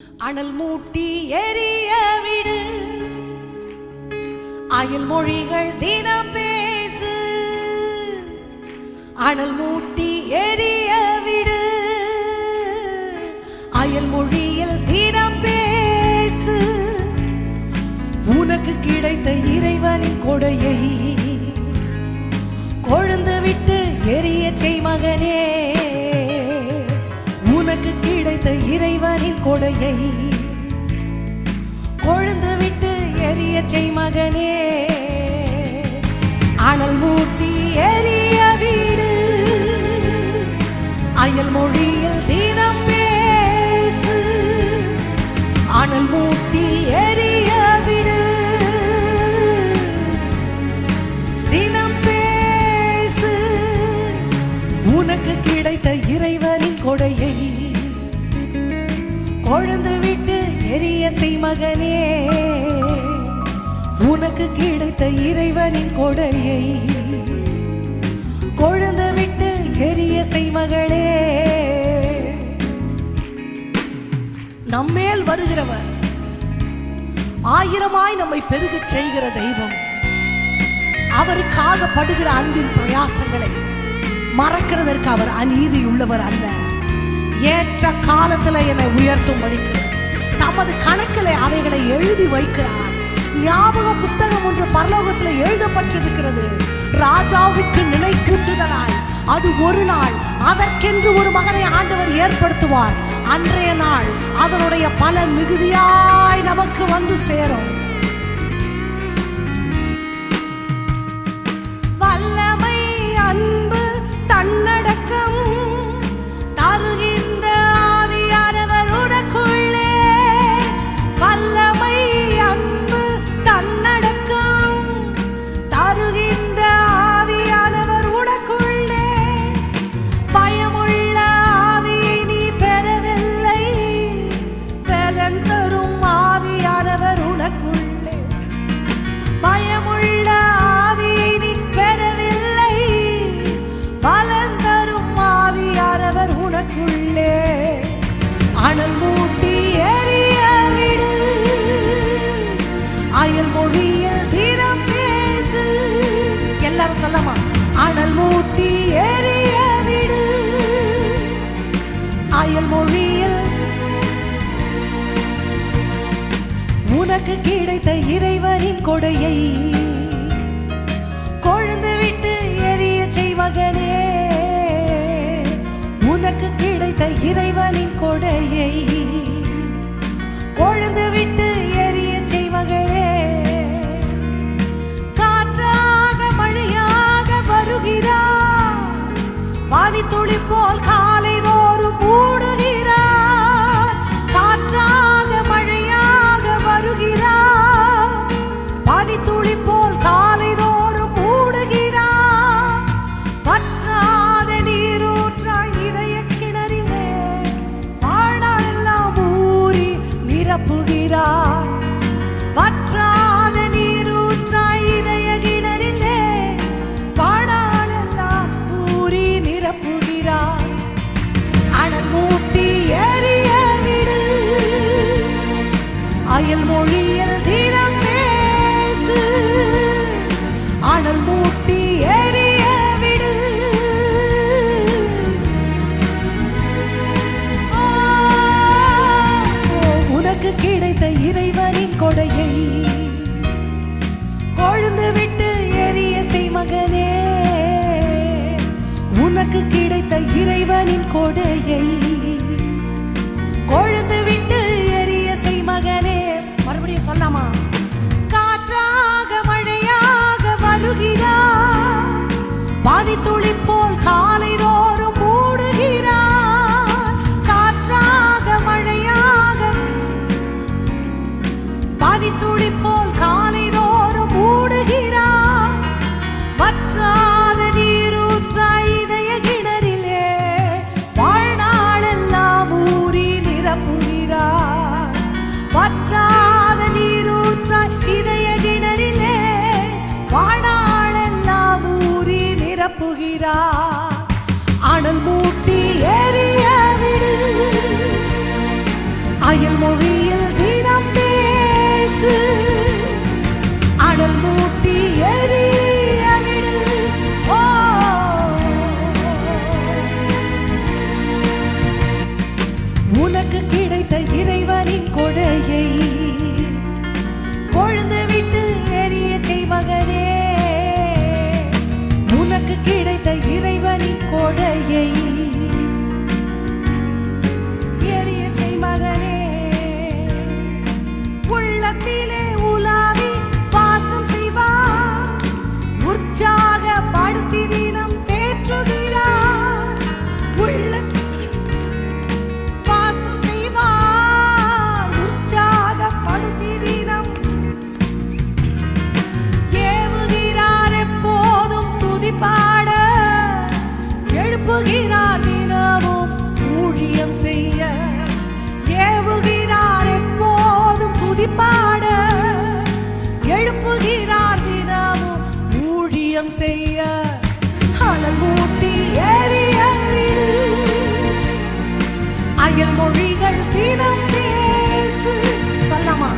அனல் மூட்டி எரிய விடு, அயல் மொழிகள் தினம் பேசு. அனல் மூட்டி எரிய விடு, அயல் மொழியில் தினம் பேசு. உனக்கு கிடைத்த இறைவனின் கொடையை கொழுந்து விட்டு எரிய செய் மகனே. உனக்கு கிடைத்த இறைவனின் கொடையை கொழுந்து விட்டு எரிய செய் மகனே. அனல் மூட்டி எரிய வீடு, அயல் மொழியில் தினம் பேசு. அனல் மூட்டி எரிய விடு, தினம் பேசு. உனக்கு கிடைத்த இறைவனின் கொடையை கொழுந்து விட்டு எரிய செய் மகனே. உனக்கு கிடைத்த இறைவனின் கொடையை கொழுந்து விட்டு எரிய செய் மகளே. நம்மேல் வருகிறவர் ஆயிரமாய் நம்மை பெருகச் செய்கிற தெய்வம். அவருக்காக படுகிற அன்பின் பிரயாசங்களை மறக்கிறதற்கு அவர் அநீதி உள்ளவர் அல்ல. ஏற்ற காலத்தில் என்னை உயர்த்தும்படிக்கு நமது கணக்கில் அவைகளை எழுதி வைக்கிறார். ஞாபக புஸ்தகம் ஒன்று பரலோகத்தில் எழுதப்பட்டிருக்கிறது. ராஜாவுக்கு நினைப்பூட்டுதலாய் அது ஒரு நாள், அதற்கென்று ஒரு மகனை ஆண்டவர் ஏற்படுத்துவார். அன்றைய நாள் அதனுடைய பலன் மிகுதியாய் நமக்கு வந்து சேரும். வல்லமை, அன்பு, தன்னடக்கம் தருகின்ற ஆவியானவர் உனக்குள்ளே. வல்லமை, அன்பு, தன்னடக்கம் தருகின்ற ஆவியானவர் உனக்குள்ளே. பயமுள்ள ஆவியை நீ பெறவில்லை, பலன் தரும் ஆவியானவர் உனக்குள்ளே. பயமுள்ள ஆவியை நீ பெறவில்லை, பலன் தரும் ஆவியானவர் உனக்குள்ளே. அனல் மூட்டி எரிய விடு, அயல் மொழியில் தினம் பேசு. எல்லாரும் சொல்லமா, அனல் மூட்டி எரிய விடு, அயல் மொழியில். உனக்கு கிடைத்த இறைவனின் கொடையை கொழுந்து விட்டு எரிய செய் மகனே. உனக்கு கிடைத்த இறைவனின் கொடையை கொழுந்து விட்டு எரிய செய் மகளே. காற்றாக மழையாக வருகிறார், பனித்துளி போல் காலை தோறும் மூடுகிறார். காற்றாக மழையாக வருகிறார், பனித்துளி போல் காலை தோறும் மூடுகிறார். பற்றாத நீரூற்றாய் இதய கிணறிலே வாழ்நாளெல்லாம் ஊறி நிரப்புகிறார். பற்றாத நீரூற்றாய் இதய கிணறிலே வாழ்நாளெல்லாம் ஊறி நிரப்புகிறார். அனல் மூட்டி எரிய விடு, அயல் மொழியில் தினம் பேசு. அனல் மூட்டி எரிய விடு, உனக்கு கிடைத்த இறைவனின் கொடையை கொழுந்து விட்டு எரிய செய் மகனே. உனக்கு கிடைத்த இறைவனின் கொடையை கொழுந்து விட்டு எரிய செய் மகனே. மறுபடியும் சொல்லாமா? காற்றாக மழையாக வருகிறார், பனித்துளி போல் காலை தோறும் மூடுகிறார். காற்றாக மழையாக பனித்துளி போல் காலை தோறும் மூடுகிறார். வற்றாத நீரூற்றாய் இதய கிணறிலே வாழ்நாள் ஆவியில் தினம் பேசு, அனல் மூட்டி எரிய விடு. ஓ, உனக்கு கிடைத்த இறைவனின் கொடையை கொழுந்து விட்டு எரிய செய் மகனே. உனக்கு கிடைத்த இறைவனின் கொடையை எரிய செய் மகனே. உள்ளத்திலே உலாவி வாசம் செய்வார், உற்சாகப்படுத்தி தினம் தேற்றுகிறார். உள்ளத்தில் வாசம் செய்வார், உற்சாகப்படுத்தி தினம் ஏவுகிறார். எப்போதும் துதிப்பாட எழுப்புகிறார், தினமும் ஊழியம் செய்ய ஏவுகிறார். எப்போதும் துதிப்பாட எழுப்புகிறார், தினமும் ஊழியம் செய்ய. அனல் மூட்டி எரிய விடு, அயல் மொழிகள் தினம் பேசு. சொல்லமா?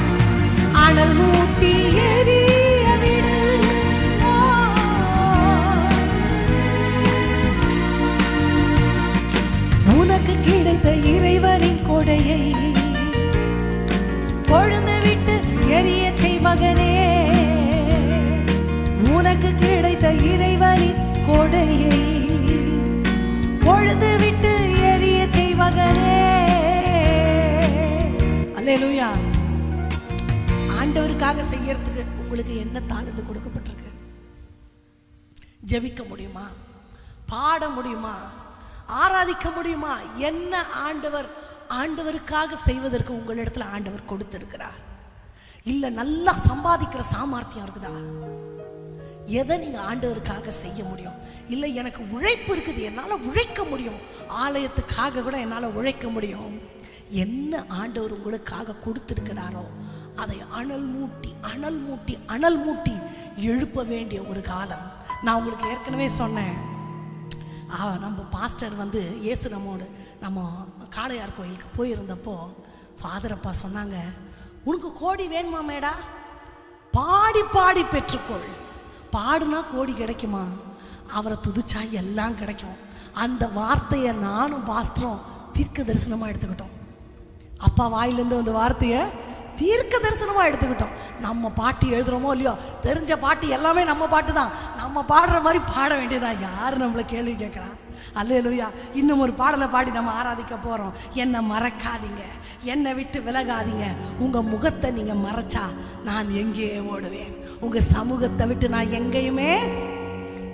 அனல் மூட்டி எரிய விடு. உனக்கு கிடைத்த இறைவனின் கொடையை கொழுந்து விட்டு எரிய செய் மகனே. உனக்கு கிடைத்த இறைவனின் கொடையை கொழுந்து விட்டு எரிய செய் மகனே. அல்லேலூயா. ஆண்டவருக்காக செய்யறதுக்கு உங்களுக்கு என்ன தாளந்து கொடுக்கப்பட்டிருக்கு? ஜெபிக்க முடியுமா? பாட முடியுமா? ஆராதிக்க முடியுமா? என்ன ஆண்டவருக்காக செய்வதற்கு உங்களிடத்துல ஆண்டவர் கொடுத்திருக்கிறார்? இல்ல நல்லா சம்பாதிக்கிற சாமர்த்தியம் இருக்குதா? எதை நீங்க ஆண்டவருக்காக செய்ய முடியும்? இல்ல எனக்கு உழைப்பு இருக்குது, என்னால உழைக்க முடியும், ஆலயத்துக்காக கூட என்னால உழைக்க முடியும். என்ன ஆண்டவர் உங்களுக்காக கொடுத்திருக்கிறாரோ அதை அனல் மூட்டி அனல் மூட்டி அனல் மூட்டி எழுப்ப வேண்டிய ஒரு காலம். நான் உங்களுக்கு ஏற்கனவே சொன்னேன், நம்ம பாஸ்டர் வந்து இயேசு நம்ம காளையார் கோயிலுக்கு போயிருந்தப்போ ஃபாதர் அப்பா சொன்னாங்க, உனக்கு கோடி வேணுமா மேடா? பாடி பாடி பெற்றுக்கொள். பாடுனா கோடி கிடைக்குமா? அவரை துதிச்சா எல்லாம் கிடைக்கும். அந்த வார்த்தையை நானும் பாஸ்டரும் தீர்க்க தரிசனமாக எடுத்துக்கிட்டோம். அப்பா வாயிலேருந்து அந்த வார்த்தையை தீர்க்க தரிசனமாக எடுத்துக்கிட்டோம். நம்ம பாட்டு எழுதுகிறோமோ இல்லையோ, தெரிஞ்ச பாட்டு எல்லாமே நம்ம பாட்டு தான். நம்ம பாடுற மாதிரி பாட வேண்டியதான். யார் நம்மளை கேள்வி கேட்குறா? அல்லேலூயா. இன்னும் ஒரு பாடலை பாடி நம்ம ஆராதிக்க போகிறோம். என்னை மறக்காதீங்க, என்னை விட்டு விலகாதீங்க. உங்கள் முகத்தை நீங்கள் மறைச்சா நான் எங்கே ஓடுவேன்? உங்கள் சமூகத்தை விட்டு நான் எங்கேயுமே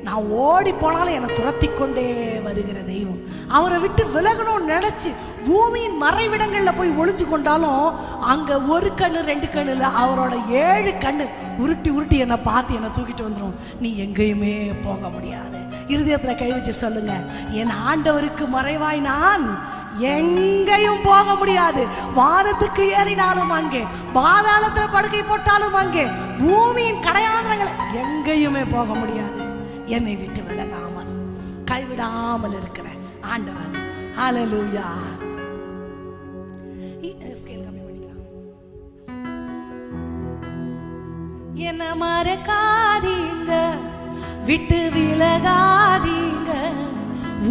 நான் ஓடி போனாலும் என்னை துரத்தி கொண்டே வருகிற தெய்வம். அவரை விட்டு விலகணும்னு நினச்சி பூமியின் மறைவிடங்களில் போய் ஒளிஞ்சு கொண்டாலும் அங்கே ஒரு கண்ணு 2 கண்ணு இல்லை, அவரோட 7 கண்ணு உருட்டி உருட்டி என்னை பார்த்து என்னை தூக்கிட்டு வந்துடும். நீ எங்கேயுமே போக முடியாது. இருதயத்தில் கை வச்சு சொல்லுங்க, என் ஆண்டவருக்கு மறைவாய் நான் எங்கேயும் போக முடியாது. வானத்துக்கு ஏறினாலும் அங்கே, பாதாளத்தில் படுக்கை போட்டாலும் அங்கே, பூமியின் கடையாந்திரங்களை எங்கேயுமே போக முடியாது. என்னை விட்டு விலகாமல் கைவிடாமல் இருக்கிற ஆண்டவர். ஹல்லேலூயா. என்ன மறக்காதீங்க, விட்டு விலகாதீங்க.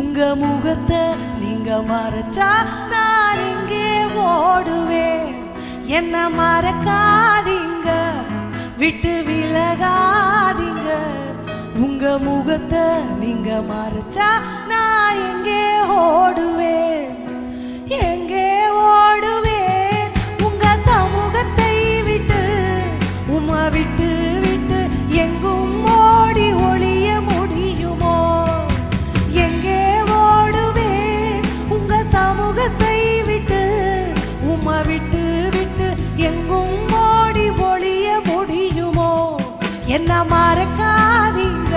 உங்க முகத்தை நீங்க மறைச்சா நான் எங்கே ஓடுவேன்? என்ன மறக்காதீங்க, விட்டு விலகாதீங்க. உங்க முகத்தை நீங்க மறைச்சா நான் எங்கே ஓடுவேன்? எங்கே ஓடுவேன்? உங்க சமூகத்தை விட்டு, உம்மை விட்டு விட்டு எங்கும் ஓடி ஒளிய முடியுமோ? எங்கே ஓடுவேன்? உங்க சமூகத்தை விட்டு, உம்மை விட்டு விட்டு எங்கும் ஓடி ஒளிய முடியுமோ? என்ன மறக்காதீங்க,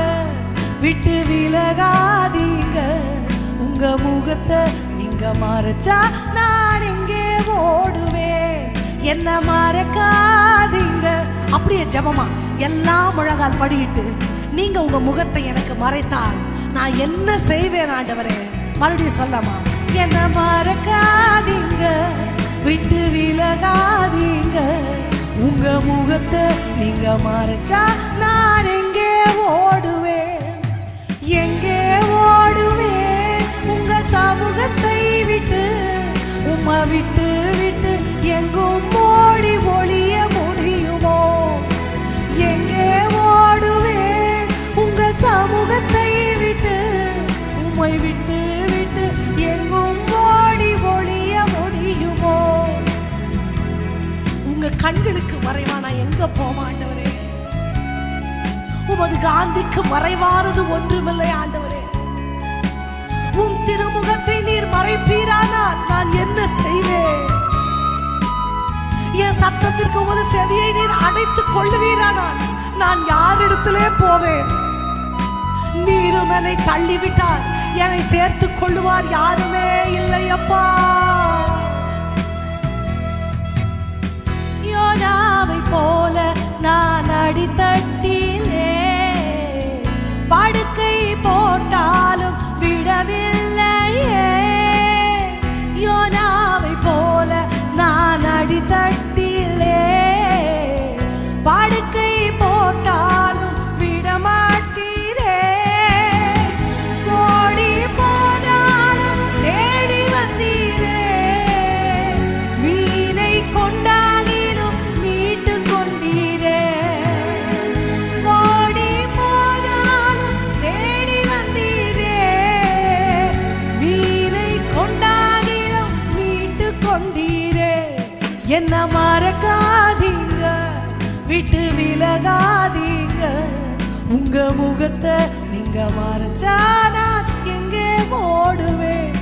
விட்டு விலகாதீங்க. உங்க முகத்தை நீங்க மறைச்சா நான் எங்கே ஓடுவேன்? என்ன மறக்காதீங்க. அப்படியே ஜெபமா எல்லாம் முழங்கால் படியிட்டு, நீங்க உங்க முகத்தை எனக்கு மறைத்தால் நான் என்ன செய்வேன் ஆண்டவரே? மறுபடியும் சொல்லமா, என்ன மறக்காதீங்க, விட்டு விலகாதீங்க. உங்க முகத்தை நீங்க மறைச்சா நான் எங்கே ஓடுவேன், எங்கே ஓடுவேன்? உங்க சமூகத்தை விட்டு, உம்மை விட்டு விட்டு எங்கும் ஓடி ஒளிய முடியுமோ? எங்கே ஓடுவேன்? உங்க சமூகத்தை விட்டு, உம்மை விட்டு விட்டு எங்கும் ஓடி ஒளிய முடியுமோ? உங்க கண்களுக்கு மறைவா நான் எங்க போவேன் ஆண்டவரே? உமது காந்திக்கு மறைவானது ஒன்றுமில்லை ஆண்டவரே. உம் திருமுகத்தை நீர் மறைப்பீரானால் நான் என்ன செய்வேன்? என் சத்தத்திற்கு உமது செவியை நீர் அடைத்துக் கொள்ளுவீரானால் நான் யாரிடத்திலே போவேன்? நீரும் என்னை தள்ளிவிட்டார், என்னை சேர்த்துக் கொள்ளுவார் யாருமே இல்லையப்பா. யோனாவை போல நான் அடித்தட்டிலே படுக்கை போட்டாலும் விடவில்லையே. யோனாவை போல நான் அடித்தட்டிலே படுக்கை போட்டாலும் விடமாட்டீரே. ஓடி போனாலும் தேடி வந்தீரே, மீனை கொண்டாகிலும் மீட்டு கொண்டீரே. ஓடி போனாலும் தேடி வந்தீரே, மீனை கொண்டாகிலும் மீட்டு கொண்டீரே. என்ன மறக்காதீங்க, விட்டு விலகாதீங்க. உங்க முகத்தை நீங்க மறைச்சா நான் எங்கே ஓடுவேன்?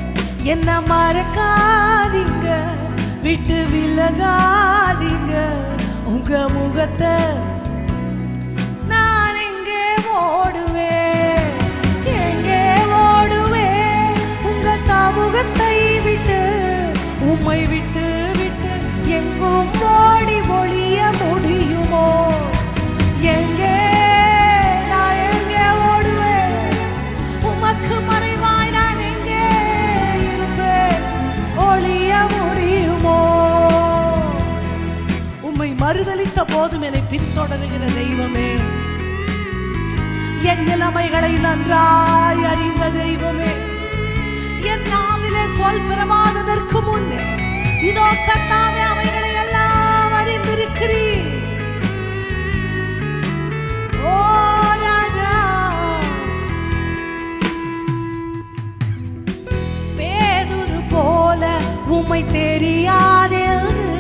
என்ன மறக்காதீங்க, விட்டு விலகாதீங்க. உங்க முகத்தை நான் எங்கே ஓடுவேன்? எங்கே ஓடுவேன்? உங்க சமூகத்தை விட்டு, உம்மை விட்டு விட்டு எங்கும் ஓடி ஒளிய முடியுமோ? எங்கே நான் எங்கே ஓடுவேன்? உமக்கு மறைவாய் நான் எங்கே இருப்பேன்? ஒளிய முடியுமோ? உம்மை மறுதலித்த போதும் என்னை பின்தொடருகிற தெய்வமே, என் நிலைமைகளை நன்றாய் அறிந்த தெய்வமே, என் நாவிலே சொல் பிறவாததற்கு முன்னே இதோ கர்த்தாவே அவைகளை எல்லாம் அறிந்திருக்கிறீர். ஓ ராஜா, பேதுரு போல உம்மை தெரியாதென்று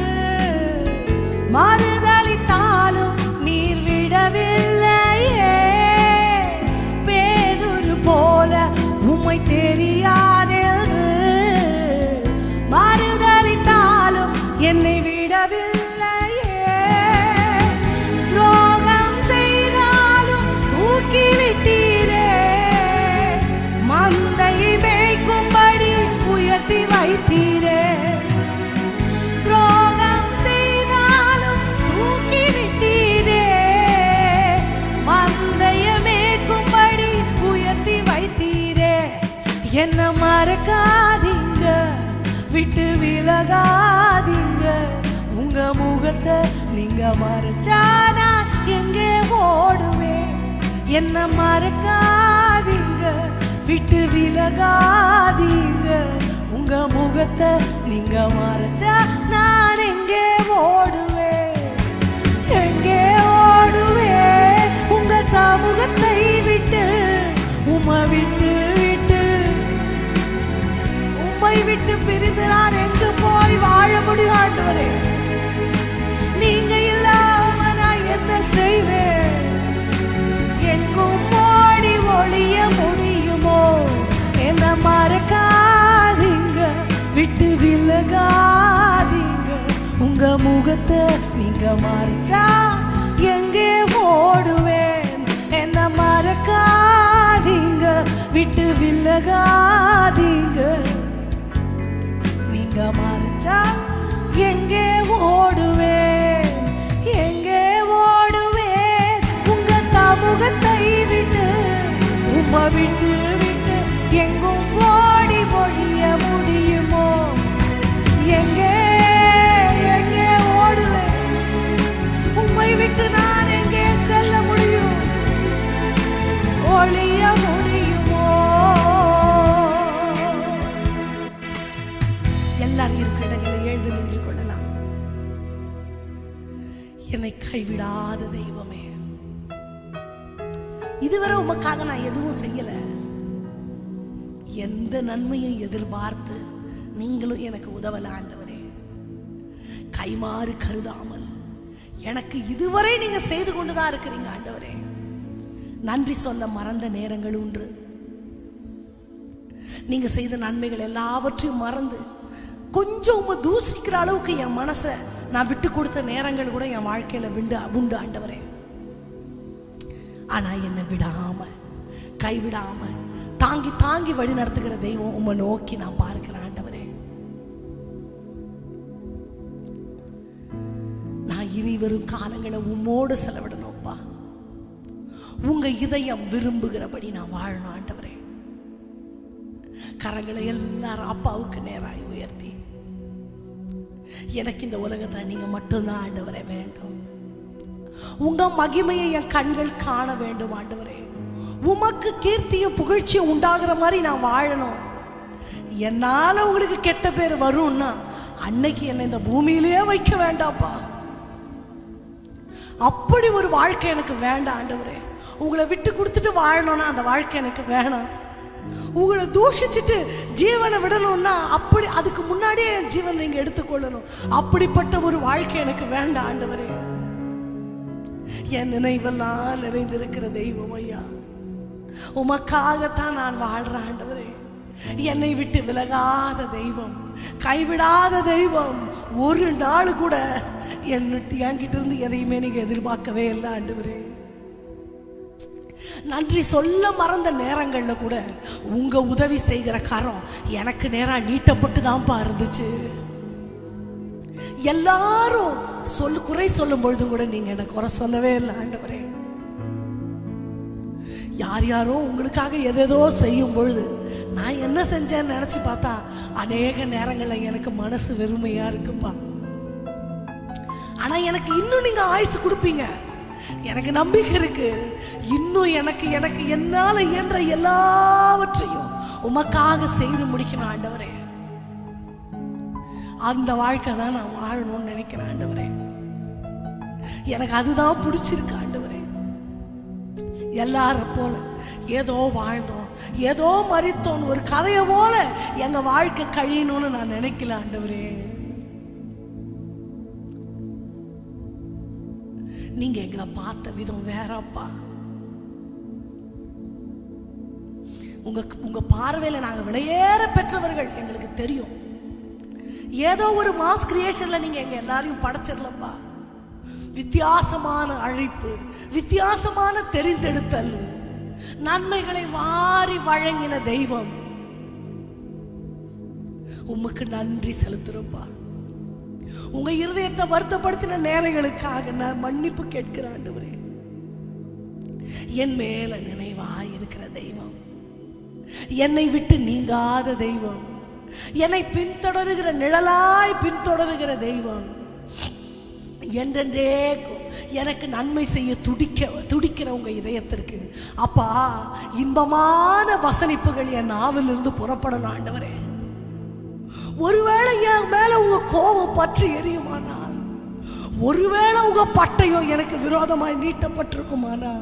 மறுதலித்தாலும் நீர் விடவில்லையே. பேதுரு போல உம்மை தெரியாதென்று மறுதலித்தாலும் என்னை விடவில்லையே. துரோகம் செய்தாலும் தூக்கி விட்டீரே, மந்தையை மேய்க்கும்படி உயர்த்தி வைத்தீரே. துரோகம் செய்தாலும் தூக்கி விட்டீரே, மந்தையை மேய்க்கும்படி உயர்த்தி வைத்தீரே. என்ன மறக்காதீங்க, விட்டு விலகாதீங்க. உங்க முகத்தை நீங்க மறைச்சா நான் எங்கே ஓடுவேன்? என்ன மறக்காதீங்க, விட்டு விலகாதீங்க. உங்க முகத்தை நீங்க மறைச்சா நான் எங்கே ஓடுவேன்? எங்கே ஓடுவேன்? உங்க சமூகத்தை விட்டு, உம்மை விட்டு விட்டு, உம்மை விட்டு பிரிந்து நான் எங்கு போய் வாழ முடியும் ஆண்டவரே? நீங்க இல்லாம நான் என்ன செய்வேன்? எங்கும் ஓடி ஒளிய முடியுமோ? என்ன மறக்காதீங்க, விட்டு விலகாதீங்க. உங்க முகத்தை நீங்க மறைச்சா எங்கே ஓடுவேன்? என்ன மறக்காதீங்க, விட்டு விலகாதீங்க. நீங்க மறைச்சா எங்கே ஓடுவேன்? எங்கே ஓடுவேன்? உங்க சமூகத்தை விட்டு, உம்மை விட்டு விட்டு எங்கும் ஓடி ஒழிய முடியுமோ? எங்கே என்னை கைவிடாத தெய்வமே, இதுவரை உமக்காக நான் எதுவும் செய்யல. எந்த நன்மையும் எதிர்பார்த்து நீங்களும் எனக்கு உதவல ஆண்டவரே. கைமாறு கருதாமல் எனக்கு இதுவரை நீங்க செய்து கொண்டுதான் இருக்கிறீங்க ஆண்டவரே. நன்றி சொல்ல மறந்த நேரங்கள் உண்டு. நீங்க செய்த நன்மைகள் எல்லாவற்றையும் மறந்து கொஞ்சம் உங்க தூசிக்கிற அளவுக்கு என் மனசை நான் விட்டு கொடுத்த நேரங்கள் கூட என் வாழ்க்கையில உண்டு ஆண்டவரே. ஆனா என்னை விடாம கைவிடாம தாங்கி தாங்கி வழி நடத்துகிற தெய்வம் உம்மை நோக்கி நான் பார்க்கிறேன் ஆண்டவரே. நான் இனி வரும் காலங்களை உம்மோடு செலவிடணும்ப்பா. உங்க இதயம் விரும்புகிறபடி நான் வாழணும் ஆண்டவரே. கரங்களை எல்லாரும் அப்பாவுக்கு நேராய் உயர்த்தி, எனக்கு இந்த உலகத்துல நீங்க மட்டும்தான் ஆண்டவரே வேண்டும். உங்க மகிமையை என் கண்கள் காண வேண்டும் ஆண்டவரே. உமக்கு கீர்த்தியும் புகழ்ச்சியும் உண்டாகிற மாதிரி நான் வாழணும். என்னால உங்களுக்கு கெட்ட பேர் வரும்னா அன்னைக்கு என்னை இந்த பூமியிலேயே வைக்க வேண்டாம்ப்பா. அப்படி ஒரு வாழ்க்கை எனக்கு வேண்டாம் ஆண்டவரே. உங்களை விட்டு கொடுத்துட்டு வாழணும்னா அந்த வாழ்க்கை எனக்கு வேணாம். உங்களை தூஷிச்சுட்டு ஜீவனை விடணும்னா அப்படி அதுக்கு முன்னாடியே என் ஜீவனை நீங்க எடுத்துக்கொள்ளணும். அப்படிப்பட்ட ஒரு வாழ்க்கை எனக்கு வேண்டாம் ஆண்டவரே. என் நினைவெல்லாம் நிறைந்திருக்கிற தெய்வம் ஐயா, உமக்காகத்தான் நான் வாழ்றேன் ஆண்டவரே. என்னை விட்டு விலகாத தெய்வம், கைவிடாத தெய்வம். ஒரு நாள் கூட என்கிட்ட இருந்து எதையுமே நீங்க எதிர்பார்க்கவே இல்லை ஆண்டவரே. நன்றி சொல்ல மறந்த நேரங்கள்ல கூட உங்க உதவி செய்கிற கரம் எனக்கு நேரா நீட்டப்பட்டு தான்ப்பா இருந்துச்சு. எல்லாரும் குறை சொல்லும் பொழுதும் கூட நீங்க எனக்கு குறை சொல்லவே இல்லை ஆண்டவரே. யார் யாரோ உங்களுக்காக எதேதோ செய்யும் பொழுது நான் என்ன செஞ்சேன்னு நினைச்சு பார்த்தா அநேக நேரங்கள்ல எனக்கு மனசு வெறுமையா இருக்குப்பா. ஆனா எனக்கு இன்னும் நீங்க ஆயுசு கொடுப்பீங்க, எனக்கு நம்பிக்கை இருக்கு. இன்னும் எனக்கு எனக்கு என்னால இயன்ற எல்லாவற்றையும் உமக்காக செய்து முடிக்கணும் ஆண்டவரே. அந்த வாழ்க்கை தான் நான் வாழணும்னு நினைக்கிறேன் ஆண்டவரே. எனக்கு அதுதான் பிடிச்சிருக்கு ஆண்டவரே. எல்லாரும் போல ஏதோ வாழ்ந்தோம், ஏதோ மரித்தோம், ஒரு கதையை போல எங்க வாழ்க்கை கழியணும்னு நான் நினைக்கல ஆண்டவரே. நீங்க எங்களை பார்த்த விதம் வேறப்பா. உங்க பார்வையில நாங்க விலையேற பெற்றவர்கள் எங்களுக்கு தெரியும். ஏதோ ஒரு மாஸ் கிரியேஷன்ல நீங்க எங்க எல்லாரையும் படைச்சிடலப்பா. வித்தியாசமான அழைப்பு, வித்தியாசமான தெரிந்தெடுத்தல், நன்மைகளை வாரி வழங்கின தெய்வம். உமக்கு நன்றி செலுத்துறப்பா. உங்க இருதயத்தை வருத்தப்படுத்தின நேரங்களுக்காக நான் மன்னிப்பு கேட்கிறேன் ஆண்டவரே. என் மேல நினைவாய் இருக்கிற தெய்வம், என்னை விட்டு நீங்காத தெய்வம், என்னை பின்தொடருகிற நிழலாய் பின்தொடருகிற தெய்வம், என்றென்றே எனக்கு நன்மை செய்ய துடிக்கிற உங்க இதயத்திற்கு அப்பா இன்பமான வசனிப்புகள் என் நாவிலிருந்து புறப்படணும் ஆண்டவரே. ஒருவேளை என் மேல உங்க கோபம் பற்றி எரியுமானால், ஒருவேளை உங்க பட்டயம் எனக்கு விரோதமாய் நீட்டப்பட்டிருக்குமானா,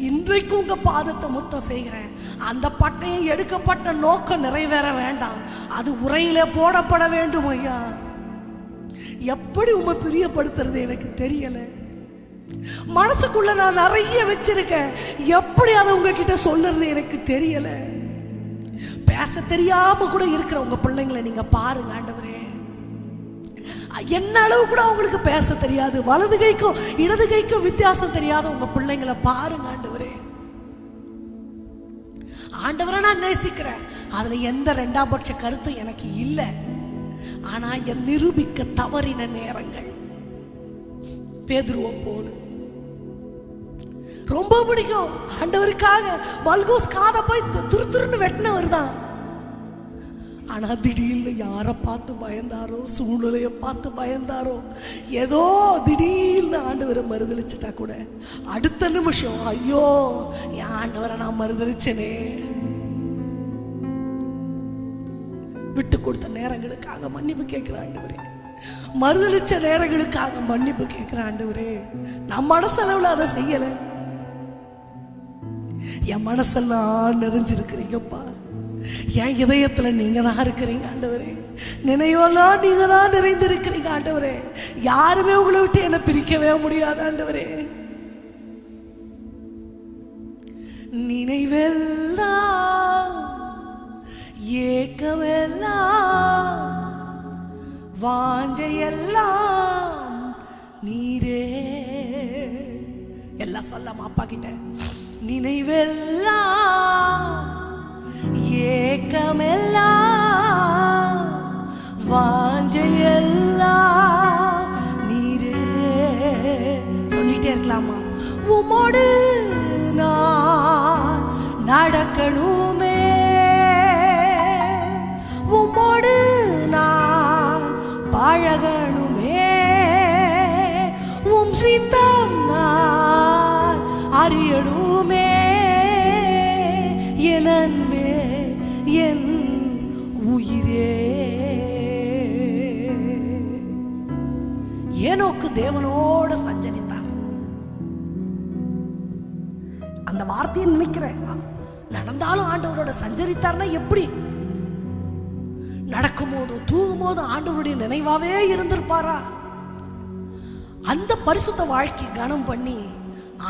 இன்றைக்கு உங்க பாதத்தை முத்தம் செய்கிறேன். அந்த பட்டயம் எடுக்கப்பட்ட நோக்கம் நிறைவேற வேண்டாம், அது உரையிலே போடப்பட வேண்டும் ஐயா. எப்படி உம்மை பிரியப்படுத்துறது எனக்கு தெரியல. மனசுக்குள்ள நான் நிறைய வச்சிருக்கேன், எப்படி அதை உங்ககிட்ட சொல்றது எனக்கு தெரியல. பேச தெரியாம கூட இருக்கிற உங்க பிள்ளைங்களை நீங்க பாருங்க ஆண்டவரே. என்ன அளவு கூட அவங்களுக்கு பேச தெரியாது, வலது கைக்கும் இடது கைக்கும் வித்தியாசம் தெரியாத உங்க பிள்ளைங்களை பாருங்க ஆண்டவரே. ஆண்டவரை நான் நேசிக்கிறேன், அதுல எந்த இரண்டாம் பட்ச கருத்தும் எனக்கு இல்லை. ஆனா என் நிரூபிக்க தவறின நேரங்கள் பேதுருவை போல ரொம்ப பிடிக்கும் ஆண்டவருக்காக. மல்கோஸ் காதை போய் துருத்துருன்னு வெட்டினவர் தான். ஆனா திடீர்னு யாரை பார்த்து பயந்தாரோ, சூழ்நிலையை பார்த்து பயந்தாரோ, ஏதோ திடீர்னு ஆண்டவரை மறுதளிச்சுட்டா கூட அடுத்த நிமிஷம் ஐயோ என் ஆண்டவரை நான் மறுதளிச்சனே. விட்டு கொடுத்த நேரங்களுக்காக மன்னிப்பு கேட்கிற ஆண்டவரே. மறுதளிச்ச நேரங்களுக்காக மன்னிப்பு கேட்கிறேன் ஆண்டவரே. நான் மனசளவுல அதை செய்யல, என் மனசெல்லாம் நிறைஞ்சிருக்கிறீங்கப்பா. என் இதயத்துல நீங்க தான் இருக்கிறீங்க ஆண்டவரே. நினைவெல்லாம் நீங்க தான் நிறைந்திருக்கிறீங்க ஆண்டவரே. யாருமே உங்களை விட்டு என்னை பிரிக்கவே முடியாது ஆண்டவரே. நினைவெல்லாம் ஏக்கமெல்லாம் வாஞ்சையெல்லாம் நீரே. எல்லாம் சொல்லாம அப்பா கிட்ட. நினைவெல்லாம் ஏக்கமெல்லாம் வாஞ்சையெல்லாம் நீரே. சொல்லிட்டே இருக்கலாமா? உம்மோடு நான் நடக்கணுமே, உம்மோடு நான் பழகணுமே, உம் சித்தம் நான் அறியணுமே. என் அன்பே, என் உயிரே. ஏனோக்கு தேவனோடு சஞ்சரித்தார். அந்த வார்த்தையை நினைக்கிறேன். நடந்தாலும் ஆண்டவரோட சஞ்சரித்தார்னா எப்படி? நடக்கும் போதும் தூங்கும் போதும் ஆண்டவருடைய நினைவாவே இருந்திருப்பாரா? அந்த பரிசுத்த வாழ்க்கை கனம் பண்ணி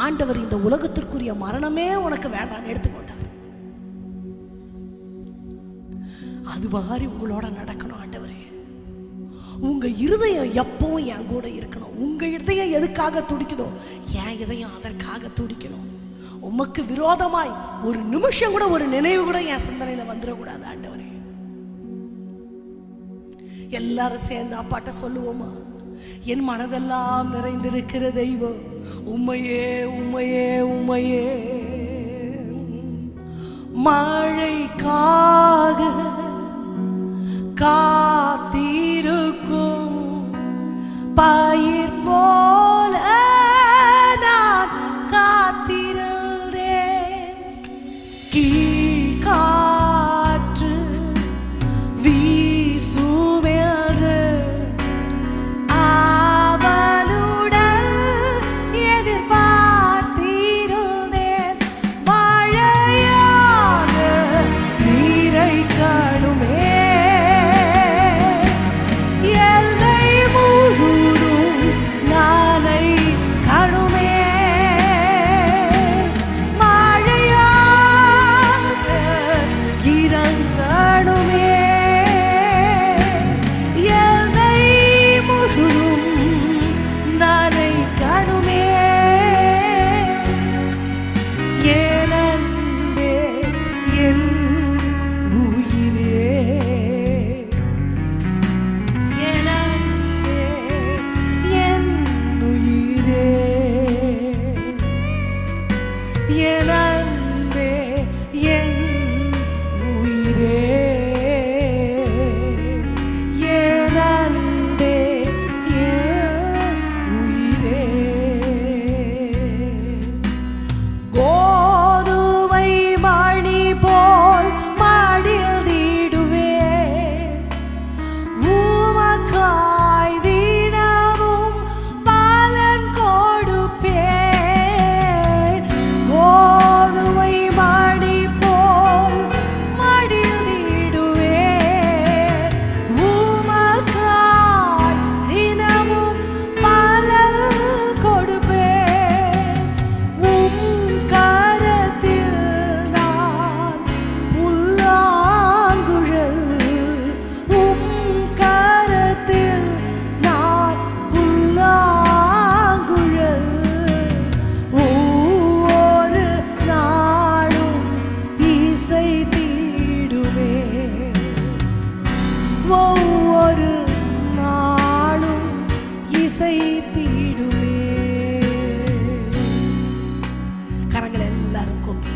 ஆண்டவர் இந்த உலகத்திற்குரிய மரணமே உனக்கு வேண்டாம் எடுத்துக்கொண்டார். அது மாதிரி உங்களோட நடக்கணும் ஆண்டவரே. உங்க இருதயம் எப்பவும் என் கூட இருக்கணும். உங்க இதயம் எதுக்காக துடிக்குதோ என் இதயம் அதற்காக துடிக்கணும். உமக்கு விரோதமாய் ஒரு நிமிஷம் கூட ஒரு நினைவு கூட என் சிந்தனையில வந்துடக்கூடாது ஆண்டவரே. எல்லாரும் சேர்ந்து அப்பாட்ட சொல்லுவோமா? என் மனதெல்லாம் நிறைந்திருக்கிற தெய்வம் உம்மையே உம்மையே உம்மையே. மழைக்காக காத்திருக்கும் பயிர் போல நான் காத்திருந்தேன். கீழ்காற்று வீசுமென்று அவனுடன் எதிர்பார்த்திருந்தேன். மழையாக நீரை காணுமே, எல்லை முழுதும் நானை காணுமே. மழையாக இறங்கணுமே, எல்லை முழுதும் நானை காணுமே. என் அன்பே, என் உயிரே. என் அன்பே, என் உயிரே. என் அன்பே, என் உயிரே. என் அன்பே, என் உயிரே. கோதுமை மணி போல் மடிந்திடுவேன், உமக்காய் தினமும் பலன் கொடுப்பேன். கோதுமை மணி போல் மடிந்திடுவேன், உமக்காய் தினமும் பலன் கொடுப்பேன். உம் கரத்தில் நான் புல்லாங்குழல், உம் கரத்தில் நான் புல்லாங்குழல். ஒவ்வொரு நாளும் இசைத்திடுமே, ஒவ்வொரு நாளும் இசைத்திடுமே. கரங்களை எல்லாரும் கொம்பி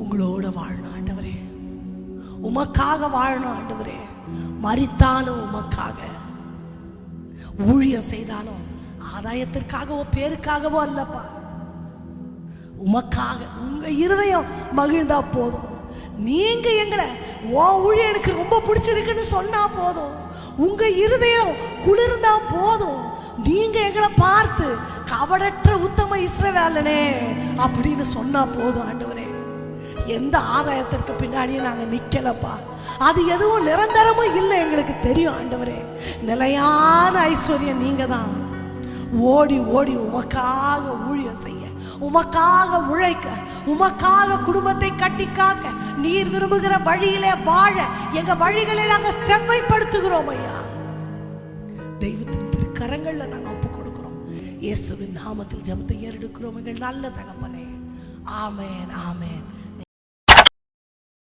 உங்களோட வாழணும் ஆண்டவரே. உமக்காக வாழணும் ஆண்டவரே. மரித்தாலும் உமக்காக, ஊழியம் செய்தாலும் ஆதாயத்திற்காகவோ பேருக்காகவோ அல்லப்பா, உமக்காக. உங்க இருதயம் மகிழ்ந்தா போதும். நீங்க எங்களை ஊழியனுக்கு ரொம்ப பிடிச்சிருக்குன்னு சொன்னா போதும், உங்க இருதயம் குளிர்ந்தா போதும், நீங்க எங்களை பார்த்து கவடற்ற உத்தம இஸ்ரவேலனே அப்படின்னு சொன்னா போதும் ஆண்டவரே. எந்த ஆதாயத்திற்கு பின்னாடியே நாங்க நிக்கலப்பா, அது எதுவும் நிரந்தரமும் இல்லை, எங்களுக்கு தெரியும் ஆண்டவரே. நிலையான ஐஸ்வர்யம் நீங்க தான். ஓடி ஓடி உமக்காக ஊழியம் செய்ய, உமக்காக உழைக்க, உமக்காக குடும்பத்தை கட்டி காக்க, நீர் விரும்புகிற வழியிலே வாழ எங்க வழிகளை நாங்க செவ்வைப்படுத்துகிறோம் ஐயா. தெய்வத்தின் திருக்கரங்கள்ல நாங்க ஒப்பு கொடுக்கிறோம். இயேசுவின் நாமத்தில் ஜெபத்தை ஏறெடுக்கிறோம் எங்கள் நல்ல தகப்பனே. ஆமென், ஆமென்.